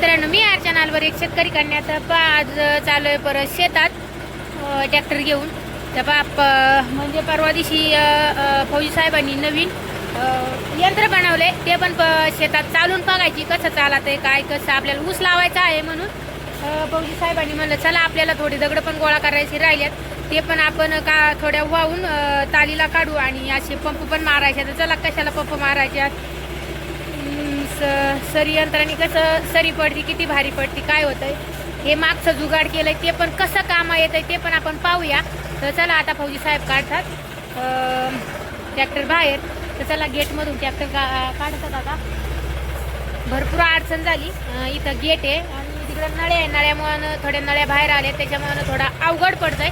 मित्रांनो, मी चॅनलवर एक शेतकरी कन्याचा आज चालू आहे परत शेतात ट्रॅक्टर घेऊन. तर म्हणजे परवा दिवशी फौजी साहेबांनी नवीन यंत्र बनवले, ते पण शेतात चालून बघायची कसं चालत आहे, काय कसं आपल्याला ऊस लावायचा आहे. म्हणून फौजी साहेबांनी म्हणलं चला आपल्याला थोडी दगड पण गोळा करायची राहिल्यात, ते पण आपण का थोड्या वाहून तालीला काढू आणि असे पंप पण मारायचे. तर चला कशाला पंप मारायच्या, सरी यंत्राने कसं सरी पडती, किती भारी पडती, काय होतंय हे मागचं जुगाड केलंय, ते पण कसं कामा येत आहे ते पण आपण पाहूया. तर चला आता फौजी साहेब काढतात ट्रॅक्टर बाहेर. तर चला गेटमधून ट्रॅक्टर काढतात. आता भरपूर अडचण झाली, इथं गेट आहे आणि तिकडे नळ्या आहे, नळ्यामुळं थोड्या नळ्या बाहेर आल्या, त्याच्यामुळं थोडा अवघड पडतंय.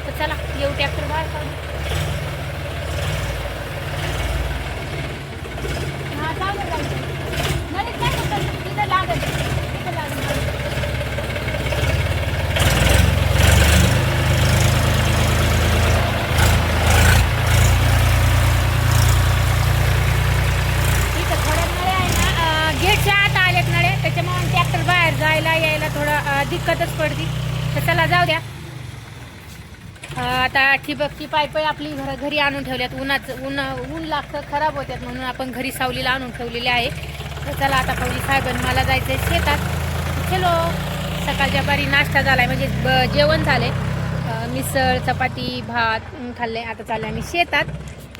तर चला येऊ ट्रॅक्टर बाहेर काढू. हां चालू नळीत काय होतं, तिथं लागत तिथं लागत गेटच्या आत आलेत नळे, त्याच्यामुळे ट्रॅक्टर बाहेर जायला यायला थोडं दिक्कतच पडती. तर चला जाऊ द्या. आता ठिबकची पाईप आपली घरी आणून ठेवल्यात, ऊन लागतं, खराब होत्यात म्हणून आपण घरी सावलीला आणून ठेवलेले आहे. तर चला आता फौजी साहेबांनी मला जायचं आहे शेतात. चलो, सकाळच्या बारी नाश्ता झाला आहे, म्हणजे जेवण झाले, मिसळ चपाती भात खाल्ले. आता चालले आम्ही शेतात.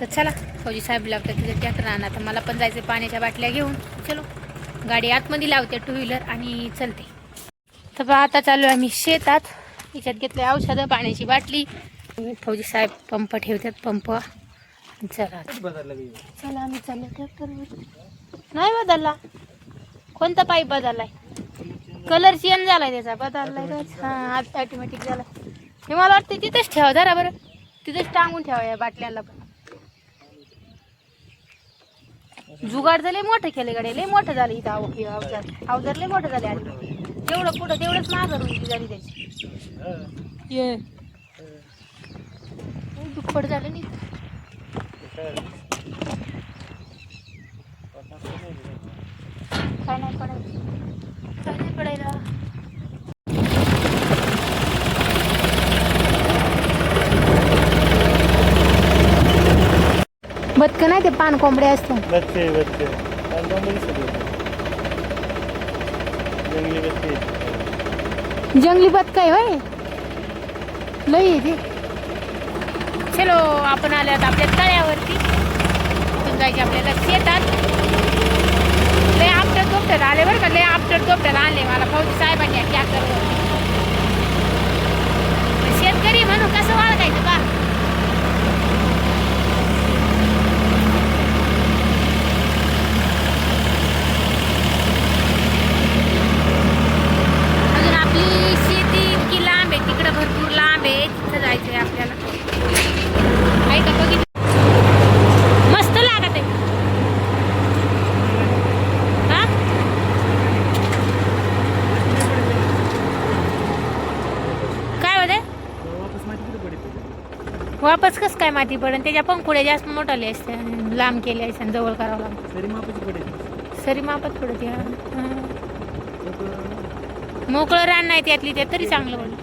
तर चला फौजी साहेब लागतात तिथे ट्रॅक्टर आणा. तर मला पण जायचं पाण्याच्या बाटल्या घेऊन. चलो गाडी आतमध्ये लावते टू व्हीलर आणि चलते. तर आता चालू आहे आम्ही शेतात. याच्यात घेतले औषधं, पाण्याची बाटली. फौजी साहेब पंप ठेवतात, पंप. चला चला आम्ही चाललो ट्रॅक्टरवर. नाही बदलला, कोणता पाईप बदललाय, कलर चेंज झालाय त्याचा, बदललाय का? हां ऑटोमॅटिक झाला. हे मला वाटतं तिथेच ठेवा जरा बरं, तिथेच टांगून ठेवा या बाटल्याला. पण जुगाड लय मोठं केले गाडी, लय मोठं झालं इथं. अवजार लय मोठं झाले. आणि जेवढं पुढं तेवढंच मागं रुंदी झाली त्याची. ये दुप्पट झालं नाही काय नाही पडायचं, काय नाही पडायला. बदक नाही, ते पान कोंबडे असतात. जंगली बदक आहे होय, लई आहे ते. चलो आपण आल्यात आपल्या तळ्यावरती. जायचे आपल्याला शेतात. लय आपटर दोपटर आले बरं का, लय आपटर दोपटर आणले मला फौजी साहेबांनी ट्रॅक्टरवर. शेतकरी म्हणून कसं वाळगायचं का. अजून आपली शेती इतकी लांब आहे, तिकडं भरपूर लांब आहे, तिथं जायचं आहे आपल्याला. ऐका बघितलं मस्त लागत आहे. हा काय होते, वापस कस काय माती पडेल, त्याच्या पंखुड्या जास्त मोठाले असते, लांब केले असते, जवळ करावं लागतं. सरी मापच पडते. मोकळं रान नाही त्यातली त्यात, तरी चांगलं पडलं.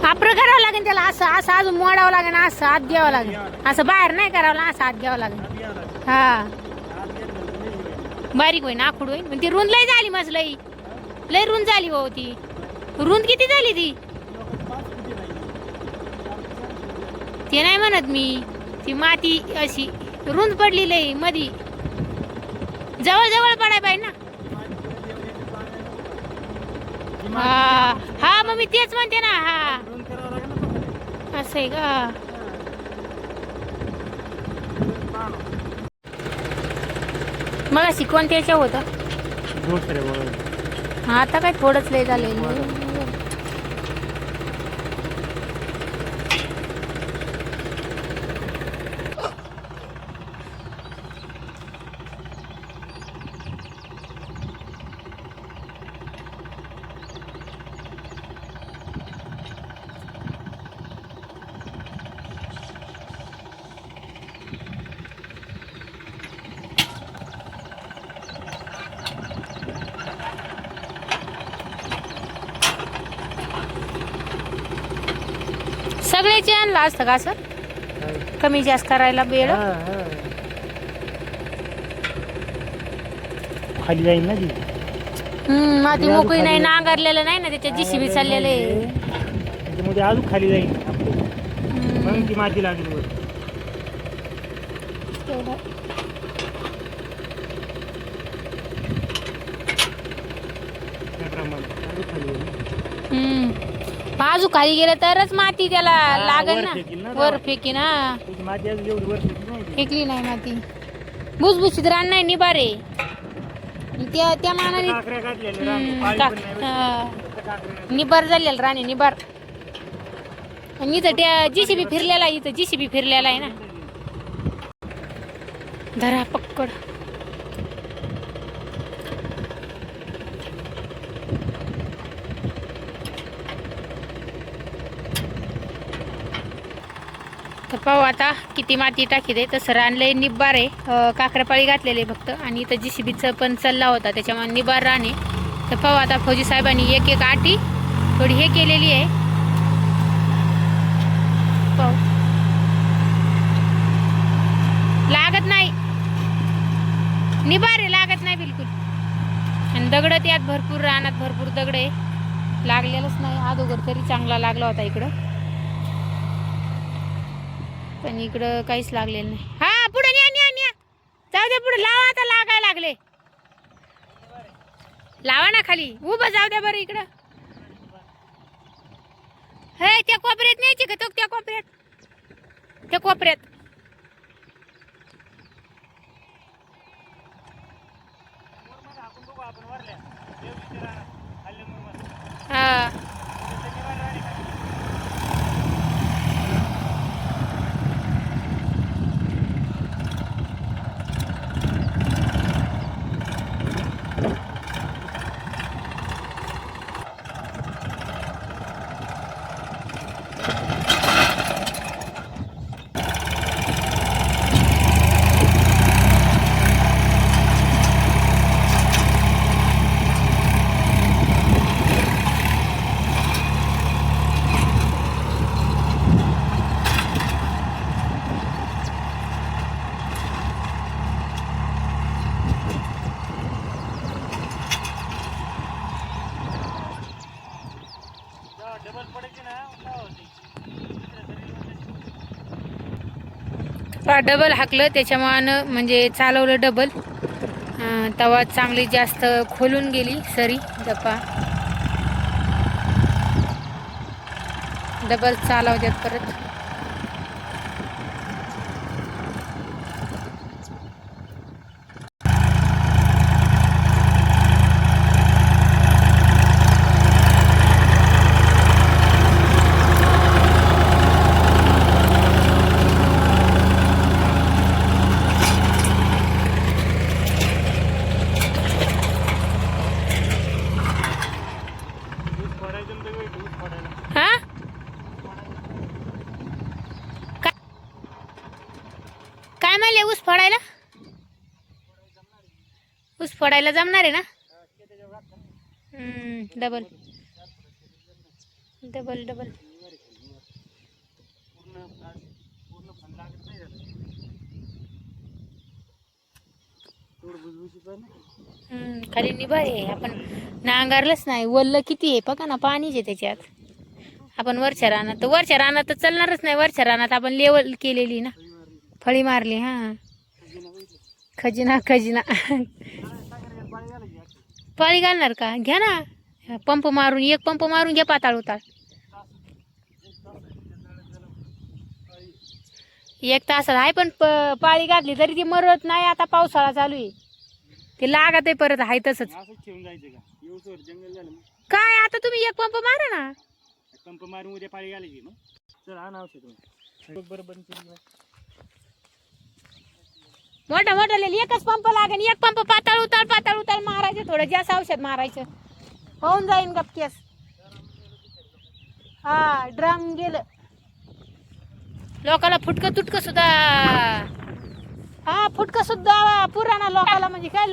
आपलं करावं लागेल त्याला, असं असं अजून मोडावं लागेल, असं आत घ्यावं लागेल, असं बाहेर नाही करावं लागेल, असं आत घ्यावं लागेल. हा बारीक होईन, आखूड होईन. पण ती रुंद लय झाली, मस्त लय रुंद झाली हो. ती रुंद किती झाली ती, ते नाही म्हणत मी. ती माती अशी रुंद पडली लय मधी, जवळ जवळ पडाय पाहिजे ना. हा हा मग मी तेच म्हणते ना. हा असं आहे का. मला शिकवण त्याच्या होतं. आता काय थोडंच लय झालं. सगळ्याचे आणलं असतं का असं कमी जास्त करायला वेळ? खाली जाईल ना ती. माती मोकळी नाही, नांगरलेलं नाही ना, त्याच्या जीसीबी चाललेलं आहे. त्याच्यामध्ये अजून खाली जाईल मग ती माती लागली वर. बाजू खाली गेलं तरच माती त्याला लागल ना, वर फेकी ना. माती अजून एवढी वर फेकली नाही माती. भुसभुशीत रान नाही, निबारे त्या मानाने निबार झालेलं राणे, निबार. आणि इथं त्या जीसीबी फिरलेला आहे, इथं जीसीबी फिरलेला आहे ना. धरा पक्कड. तर पाहू आता किती माती टाकी दे. तसं रानलंय निब्बार आहे, काकरापाळी घातलेले फक्त. आणि इथं जीसीबीचं पण चालला होता, त्याच्यामुळे निबार राणे. तर पाहू आता फौजी साहेबांनी एक एक आटी थोडी हे केलेली आहे. पाहू लागत नाही, निबार आहे, लागत नाही बिलकुल. आणि दगड त्यात भरपूर, रानात भरपूर दगड आहे, लागलेलंच नाही. अगोदर तरी चांगला लागला होता इकडं, पण इकडं काहीच लागलेलं नाही. हा पुढे न्या, जाऊ द्या पुढे, लावा आता, लागायला लागले. लावा ना खाली, उभं जाऊ द्या बरं इकडं. हे त्या कोपऱ्यात न्यायची का तो? त्या कोपऱ्यात हा. डबल हाकलं त्याच्यामुळं, म्हणजे चालवलं डबल, तवा चांगली जास्त खोलून गेली सरी. दपा डबल चालवत्यात परत. काय म्हणले? ऊस फोडायला जमणार आहे ना? Double double double. खाली निभार आहे, आपण नांगारलंच नाही. वल्ल किती आहे बघा ना, पाणीच आहे त्याच्यात. आपण वरच्या रानात तर चालणारच नाही. वरच्या रानात आपण लेवल केलेली ना, फळी मारली. हा, खजिना पाळी घालणार का? घ्या ना पंप मारून, एक पंप मारून घ्या, पाताळ उताळ. 1 तासात आहे, पण पाळी घातली तरी ती मरत नाही. आता पावसाळा चालू आहे, ते लागत आहे परत, आहे तसंच. काय आता तुम्ही एक पंप मारा ना, पंप मारून उद्या पाळी घालायची. मग चल आणा औषध बरोबर. मोठा एकच पंप लागेल, एक पंप पाताळ उताळ मारायचं, थोडं जास्त औषध मारायचं, होऊन जाईन गपकेस. हा, ड्रम गेलं लोकाला, फुटकं सुद्धा. हा, फुटकं सुद्धा पुराणा लोकाला, म्हणजे काय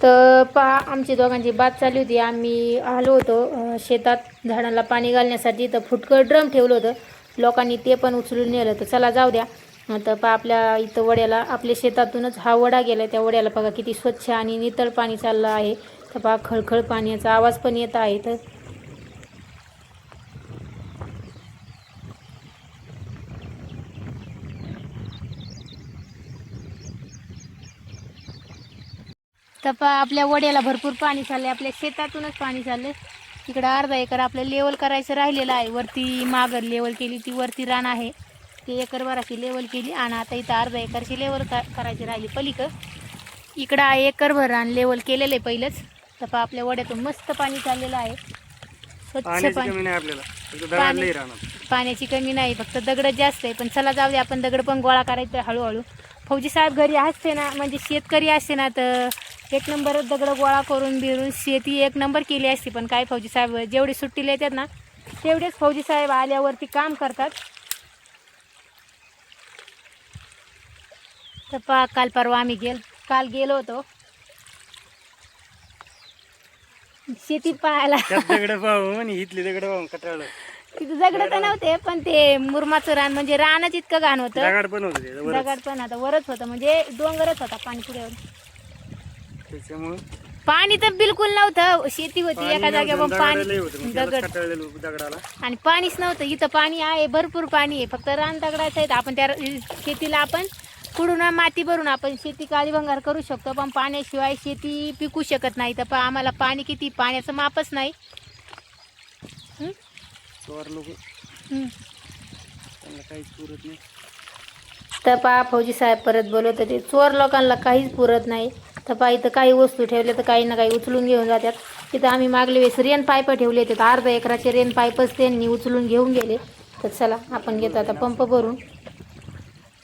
तर पहा, आमची दोघांची बात चालू होती. आम्ही आलो होतो शेतात झाडांना पाणी घालण्यासाठी, तर फुटकं ड्रम ठेवलं होतं. लोकांनी ते पण उचलून नेलं. तर चला जाऊ द्या. तर पहा आपल्या इथं वड्याला आपल्या शेतातूनच हा वडा गेला. त्या वड्याला बघा किती स्वच्छ आणि नितळ पाणी चाललं आहे. तर पहा खळखळ पाण्याचा आवाज पण येत आहे. तर पहा आपल्या वड्याला भरपूर पाणी चाललंय. आपल्या शेतातूनच पाणी चाललंय. इकडं अर्धा एकर आपलं लेवल करायचं राहिलेलं आहे. वरती मागं लेवल केली, ती वरती रान आहे ती एकरभराची लेवल केली आणि आता इथं अर्धा एकरची लेवल करायची राहिली इकडं आहे एकरभर रान लेवल केलेलं आहे पहिलंच. तर पहा आपल्या वड्यातून मस्त पाणी चाललेलं आहे. स्वच्छ पाणी. पाण्याची कमी नाही, फक्त दगड जास्त आहे. पण चला जाऊ दे, आपण दगड पण गोळा करायचं हळूहळू. फौजी साहेब घरी असते ना, म्हणजे शेतकरी असते ना, तर एक नंबरच दगड गोळा करून बिरून शेती एक नंबर केली असती. पण काय फौजी साहेब जेवढी सुट्टीला येतात ना तेवढेच फौजी साहेब आल्यावरती काम करतात. तर पहा काल परवा आम्ही काल गेलो होतो शेतीत पाहायला. दगड पाहून इथली दगड पाहून कटाळलं. तिथे दगड तर नव्हते, पण ते मुरमाचं रान म्हणजे रानच इतकं घाण होतं. दगड पण होते, दगड पण आता वरच होतं, म्हणजे डोंगरच होता पाणी पुढे. त्याच्यामुळे पाणी तर बिलकुल नव्हतं. शेती होती एका जागेवर, पाणी दगड दगडाला आणि पाणीच नव्हतं. इथं पाणी आहे, भरपूर पाणी आहे, फक्त रान दगडाचं आहे. आपण त्या शेतीला आपण पुढून माती भरून आपण शेती काळी भंगार करू शकतो, पण पाण्याशिवाय शेती पिकू शकत नाही. तर आम्हाला पाणी किती, पाण्याचं मापच नाही. तर पहा फौजी साहेब परत बोलत होते, चोर लोकांना काहीच पुरत नाही. तर पहा इथं काही वस्तू ठेवल्या तर काही ना काही उचलून घेऊन जातात. तिथं आम्ही मागले वेळेस रेन पाईप ठेवले होते, तर अर्धा एकराचे रेन पाईपच त्यांनी उचलून घेऊन गेले. तर चला आपण घेतो आता पंप भरून.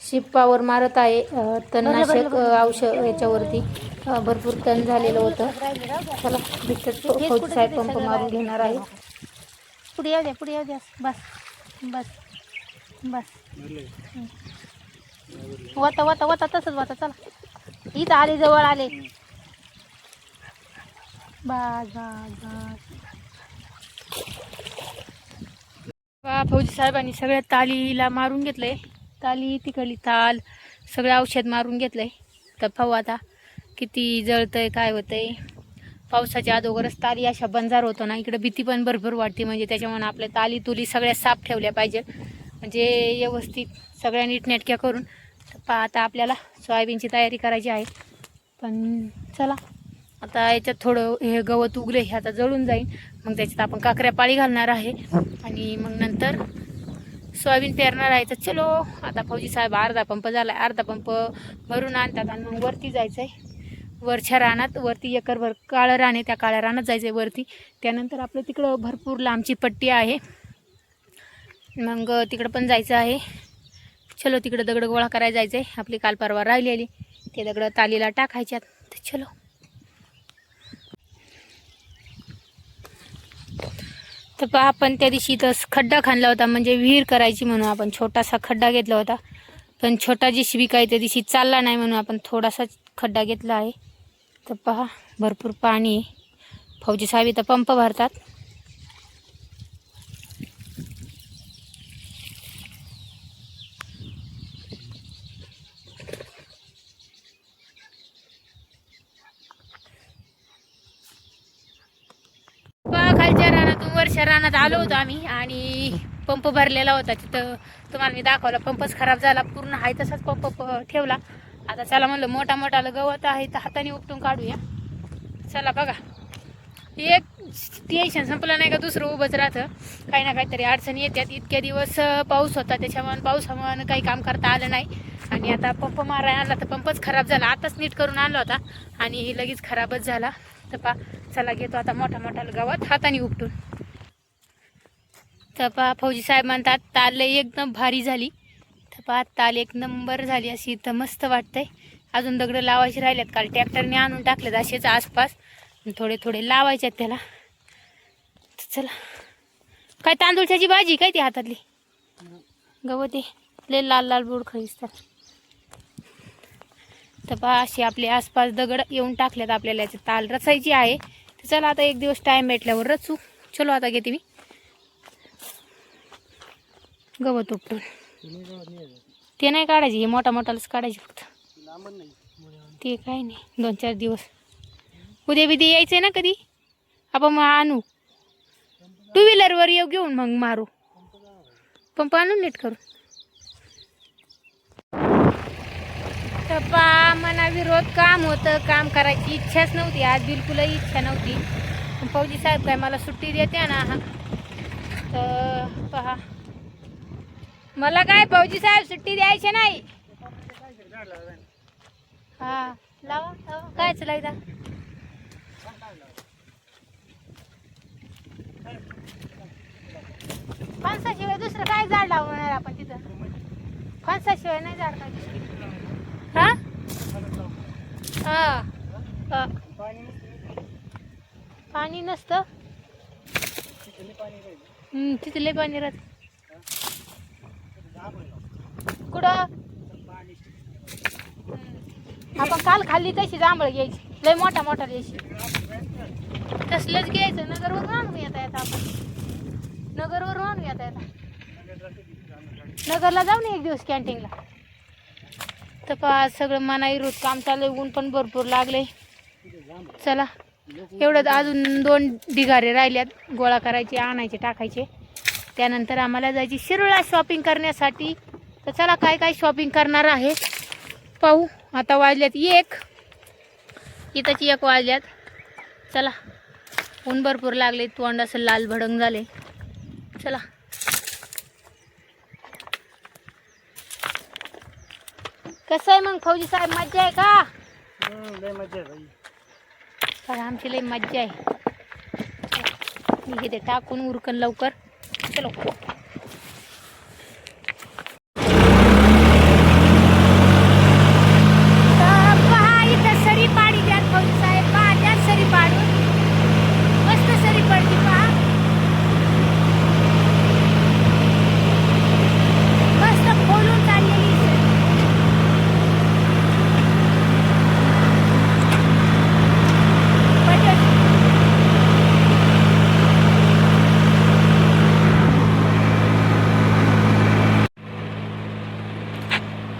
शिप्पावर मारत आहे तणनाशक औषध. याच्यावरती भरपूर तण झालेलं होतं. चला फौजी साहेब पंप मारून घेणार आहे. पुढे येऊ द्या बस बस बस. वता तसंच वता. चला इथं आले, जवळ आले. बस. फौजी साहेबांनी सगळ्या तालीला मारून घेतलंय. ताली तिकडली ताल सगळं औषध मारून घेतलंय. तर पाहू आता किती जळतंय काय होतंय. पावसाच्या अगोदरच ताली अशा बंजार होतो ना, इकडे भीती पण भरपूर वाटते. म्हणजे त्याच्यामुळे आपल्या ताली तुली सगळ्या साफ ठेवल्या पाहिजे, म्हणजे व्यवस्थित सगळ्या नीटनेटक्या करून. तर आता आपल्याला सोयाबीनची तयारी करायची आहे. पण चला आता याच्यात थोडं हे गवत उगले, हे आता जळून जाईल. मग त्याच्यात आपण काकऱ्या पाळी घालणार आहे आणि मग नंतर सोयाबीन पेरणार आहे. तर चलो आता फौजी साहेब अर्धा पंप झाला, अर्धा पंप भरून आणतात आणि मग वरती जायचं आहे. वरच्या रानात, वरती एकरभर काळं रान आहे, त्या काळ्या रानात जायचं आहे वरती. त्यानंतर आपलं तिकडं भरपूर लांबची पट्टी आहे, मग तिकडं पण जायचं आहे. चलो तिकडं दगड गोळा करायला जायचं आहे. आपली काल परवा राहिलेली ते दगड तालीला टाकायच्यात. तर चलो. तर पहा आपण त्या दिवशी इथं खड्डा खाणला होता, म्हणजे विहीर करायची म्हणून आपण छोटासा खड्डा घेतला होता. पण छोटा JCB काय त्या दिवशी चालला नाही म्हणून आपण थोडासा खड्डा घेतला आहे. तर पहा भरपूर पाणी आहे. फौजी साहेब इथं पंप भरतात. खालच्या रानातून वरच्या रानात आलो होतो आम्ही आणि पंप भरलेला होता. तिथं तुम्हाला मी दाखवला, पंपच खराब झाला पूर्ण. आहे तसाच पंप ठेवला. आता चला म्हणलं मोठा गवत आहे तर हाताने उपटून काढूया. चला बघा, एक टेन्शन संपलं नाही का दुसरं उभंच राहतं. काही ना काहीतरी अडचणी येतात. इतक्या दिवस पाऊस होता, त्याच्यामुळे पावसामुळे काही काम करता आलं नाही. आणि आता पंप मारायला आणला तर पंपच खराब झाला. आताच नीट करून आणला होता आणि लगेच खराबच झाला. तर चला घेतो आता मोठा गवत हाताने उपटून. तर फौजी साहेब म्हणतात ताल एकदम भारी झाली. तर ताल एक नंबर झाली अशी. तर मस्त वाटतंय. अजून दगड लावायचे राहिल्यात, काल ट्रॅक्टरने आणून टाकलेत असेच आसपास, थोडे लावायचे त्याला. चला काय तांदूळची भाजी काय ती हातातली गवत आहे, लय लाल बुड खळीसतात. तर असे आपले आसपास दगड येऊन टाकल्यात. आपल्याला याची ताल रचायची आहे. तर चला आता एक दिवस टाइम भेटल्यावर रचू. चलो आता घेते मी. गवत उपटून ते नाही काढायचे, हे मोठा मोठालाच काढायचे फक्त. ते काय नाही, 2-4 दिवस. उद्या बिद्या यायचंय ना कधी, आपण मग आणू 2 व्हीलरवर येऊ घेऊन, मग मारू पंप आणून नीट करू. पप्पा मना विरोध, काम होतं, काम करायची इच्छाच नव्हती आज, बिलकुलही इच्छा नव्हती. पण फौजी साहेब काय मला सुट्टी देते ना. तर पहा, मला काय फौजी साहेब सुट्टी द्यायची नाही. हा लावा लावा, काय चलायचा. फणसाशिवाय दुसरं काय झाड लावणार आपण तिथं, फणसाशिवाय नाही झाड काय दुसरी. हा हा हा. पाणी नसतं तिथले पाणी राहत. कुठं आपण काल खाल्ली तशी जांभळ घ्यायची, लय मोठा मोठा द्यायची, तसलंच घ्यायचं. नगरवरून आणून येता येतं आपण, नगरवरून आणून येता येतं. नगरला जाऊ ना एक दिवस कॅन्टीनला. तर पहा सगळं मना विरोध काम चाललंय, ऊन पण भरपूर लागले. चला एवढं अजून 2 ढिगारे राहिल्यात गोळा करायचे, आणायचे, टाकायचे. त्यानंतर आम्हाला जायची शिरोळा शॉपिंग करण्यासाठी. तर चला काय काय शॉपिंग करणार आहे पाहू. आता वाजल्यात 1, इथंच 1 वाजल्यात. चला ऊन भरपूर लागले, तोंड असं लाल भडंग झाले. चला कसं आहे मग फौजी साहेब, मज्जा आहे का? लय मजा आहे भाई. पण आमची लई मज्जा आहे. मी इथे टाकून उरकन लवकर. चलो पहा इथं सरी पाडी द्यात फौजी साहेब, पहा द्यात सरी पाडून, मस्त सरी पडली पहा, मस्त खोलून चाललेली सरी.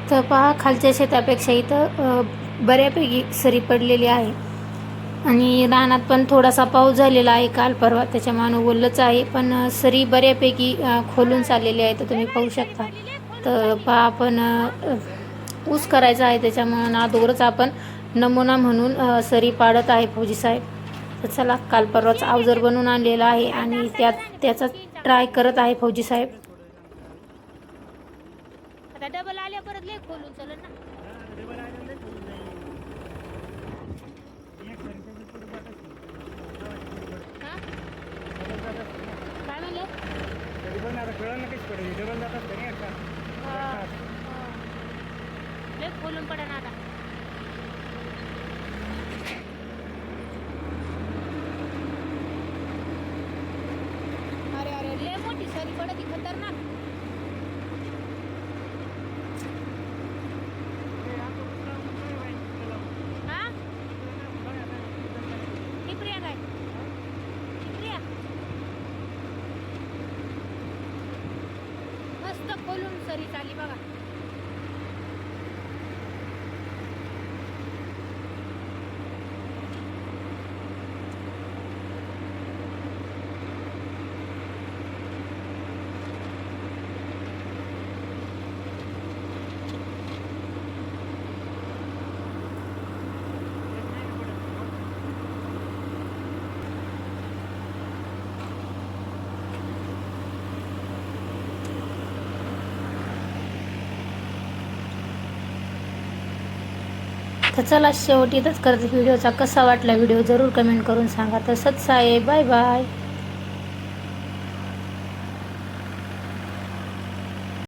तर पहा खालच्या शेतापेक्षा इथं बऱ्यापैकी सरी पडलेली आहे. आणि रानात पण थोडासा पाऊस झालेला आहे काल परवा, त्याच्यामुळे ओलंच आहे. पण सरी बऱ्यापैकी खोलून चाललेली आहे, तर तुम्ही पाहू शकता. तर पहा आपण ऊस करायचा आहे, त्याच्यामुळं अगोदरच आपण नमुना म्हणून सरी पाडत आहे फौजी साहेब. तर चला काल परवाच अवजार बनवून आणलेला आहे आणि त्याचा ट्राय करत आहे फौजी साहेब. आता डबल आल्या परत लय खोलून चल ना. काय म्हणले? लय खोलून पडा ना आता. अरे अरे लय मोठी सरी पडती, खतरनाक. मस्त खोलून सरी चाली बघा. तर चला शेवटी इथंच करते व्हिडिओचा. कसा वाटला व्हिडिओ जरूर कमेंट करून सांगा. तसंच आहे, बाय बाय.